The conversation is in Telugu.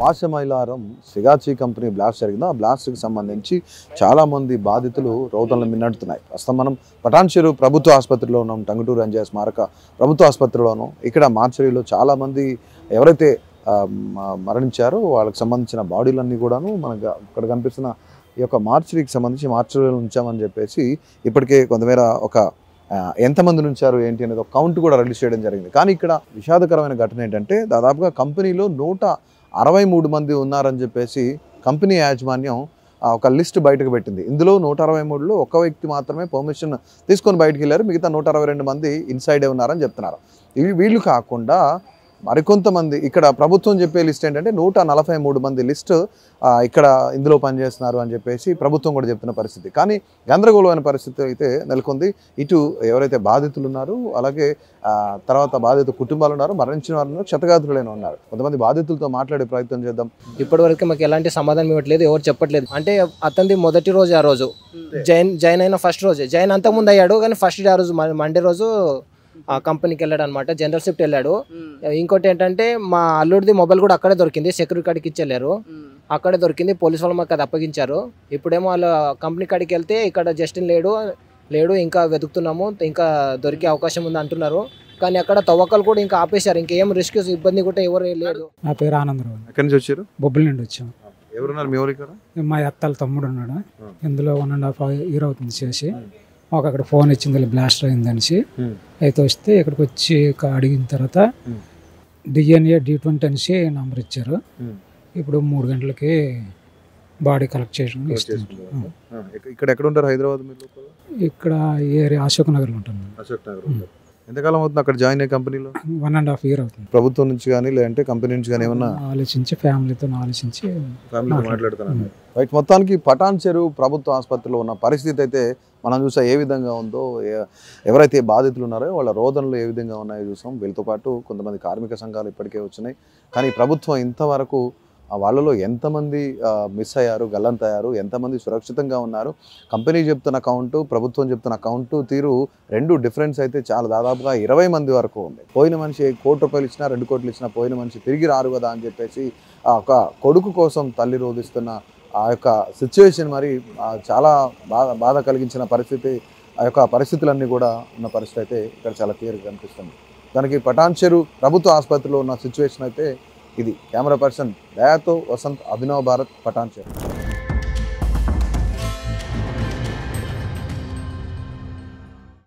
పాశమైలారం సిగాచి కంపెనీ బ్లాస్ట్ జరిగింది. ఆ బ్లాస్ట్కి సంబంధించి చాలామంది బాధితులు రోదనలు మిన్నడుతున్నాయి. ప్రస్తుతం మనం పటాన్చెరు ప్రభుత్వ ఆసుపత్రిలో ఉన్నాం. టంగుటూరు అంజయ్య స్మారక ప్రభుత్వ ఆసుపత్రిలోను. ఇక్కడ మార్చరీలో చాలామంది ఎవరైతే మరణించారో వాళ్ళకి సంబంధించిన బాడీలన్నీ కూడాను మనకు ఇక్కడ కనిపిస్తున్న ఈ యొక్క మార్చరీకి సంబంధించి మార్చరీలో ఉంచామని చెప్పేసి ఇప్పటికే కొంతమేర ఒక ఎంతమంది ఉంచారు ఏంటి అనేది ఒక కౌంట్ కూడా రిలీజ్ చేయడం జరిగింది. కానీ ఇక్కడ విషాదకరమైన ఘటన ఏంటంటే దాదాపుగా కంపెనీలో 163 మంది ఉన్నారని చెప్పేసి కంపెనీ యాజమాన్యం ఒక లిస్ట్ బయటకు పెట్టింది. ఇందులో 163లో ఒక వ్యక్తి మాత్రమే పర్మిషన్ తీసుకొని బయటకు వెళ్ళారు. మిగతా 162 మంది ఇన్సైడే ఉన్నారని చెప్తున్నారు. వీళ్ళు కాకుండా మరికొంతమంది ఇక్కడ ప్రభుత్వం చెప్పే లిస్ట్ ఏంటంటే 143 మంది లిస్ట్ ఇక్కడ ఇందులో పనిచేస్తున్నారు అని చెప్పేసి ప్రభుత్వం కూడా చెప్తున్న పరిస్థితి. కానీ గందరగోళమైన పరిస్థితి అయితే నెలకొంది. ఇటు ఎవరైతే బాధితులు ఉన్నారో అలాగే తర్వాత బాధిత కుటుంబాలు ఉన్నారు, మరణించిన వారు క్షతగాత్రులైన ఉన్నారు. కొంతమంది బాధితులతో మాట్లాడే ప్రయత్నం చేద్దాం. ఇప్పటివరకు మాకు ఎలాంటి సమాధానం ఇవ్వట్లేదు, ఎవరు చెప్పట్లేదు. అంటే అతనిది మొదటి రోజు ఆ రోజు జైన్ అయిన ఫస్ట్ రోజే జైన్ అంతకుముందు అయ్యాడు. కానీ ఫస్ట్ డే ఆ రోజు మండే రోజు ఆ కంపెనీకి వెళ్ళాడు అనమాట. జనరల్ షిఫ్ట్ వెళ్ళాడు. ఇంకోటి ఏంటంటే మా అల్లుడిది మొబైల్ కూడా అక్కడే దొరికింది. సెక్యూరిటీ కాడికి ఇచ్చెళ్ళారు, అక్కడే దొరికింది. పోలీసు వాళ్ళు మాకు అది అప్పగించారు. ఇప్పుడేమో వాళ్ళ కంపెనీ కాడికి వెళ్తే ఇక్కడ జస్టిన్ లేడు ఇంకా వెతుకుతున్నాము, ఇంకా దొరికే అవకాశం ఉంది అంటున్నారు. కానీ అక్కడ తవ్వకాలు కూడా ఇంకా ఆపేశారు. ఇంకేం రిస్క్ ఇబ్బంది కూడా ఎవరు లేదు. నా పేరు ఆనందరావు. ఎక్కడి నుంచి వచ్చారు? బొబ్బుల నుండి వచ్చాం. ఎవరున్నారు మీ ఊరు? ఇక్కడ మా అత్తల తమ్ముడు ఉన్నాడు. ఇందులో 1.5 year అవుతుంది చేసి. మాకు అక్కడ ఫోన్ ఇచ్చింది బ్లాస్ట్ అయిందనేసి. అయితే వస్తే ఇక్కడికి వచ్చి అడిగిన తర్వాత DNA D20 అనేసి నంబర్ ఇచ్చారు. ఇప్పుడు 3 గంటలకి బాడీ కలెక్ట్ చేయడం ఇస్తున్నారు. ఇక్కడ ఎక్కడ ఉంటారు? హైదరాబాద్ ఇక్కడ ఏరియా అశోక్ నగర్లో ఉంటాను. అశోక్ నగర్. ఎంతకాలం అవుతుంది అక్కడ జాయిన్ అయ్యే కంపెనీలో? 1.5 year అవుతుంది. ప్రభుత్వం నుంచి కానీ లేదంటే కంపెనీ నుంచి కానీ ఏమన్నా ఆలోచించి ఫ్యామిలీతో మాట్లాడుతున్నాను. రైట్, మొత్తానికి పటాన్చెరు ప్రభుత్వ ఆసుపత్రిలో ఉన్న పరిస్థితి అయితే మనం చూసా ఏ విధంగా ఉందో, ఎవరైతే బాధితులు ఉన్నారో వాళ్ళ రోదనలు ఏ విధంగా ఉన్నాయో చూసాం. వీళ్ళతో పాటు కొంతమంది కార్మిక సంఘాలు ఇప్పటికే వచ్చినాయి. కానీ ప్రభుత్వం ఇంతవరకు వాళ్ళలో ఎంతమంది మిస్ అయ్యారు, గల్లంతయ్యారు, ఎంతమంది సురక్షితంగా ఉన్నారు, కంపెనీ చెప్తున్న అకౌంటు, ప్రభుత్వం చెప్తున్న అకౌంటు తీరు రెండు డిఫరెన్స్ అయితే చాలా దాదాపుగా 20 మంది వరకు ఉంది. పోయిన మనిషి 1 కోటి రూపాయలు ఇచ్చినా 2 కోట్లు ఇచ్చినా పోయిన మనిషి తిరిగి రారు కదా అని చెప్పేసి ఒక కొడుకు కోసం తల్లి రోధిస్తున్న ఆ యొక్క సిచ్యువేషన్ మరి చాలా బాధ కలిగించిన పరిస్థితి. ఆ యొక్క పరిస్థితులన్నీ కూడా ఉన్న పరిస్థితి అయితే ఇక్కడ చాలా క్లియర్గా కనిపిస్తుంది. దానికి పటాన్చెరు ప్రభుత్వ ఆసుపత్రిలో ఉన్న సిచ్యువేషన్ అయితే ఇది. కెమెరా పర్సన్ దయాతో వసంత్, అభినవ్ భారత్, పటాన్చెరు.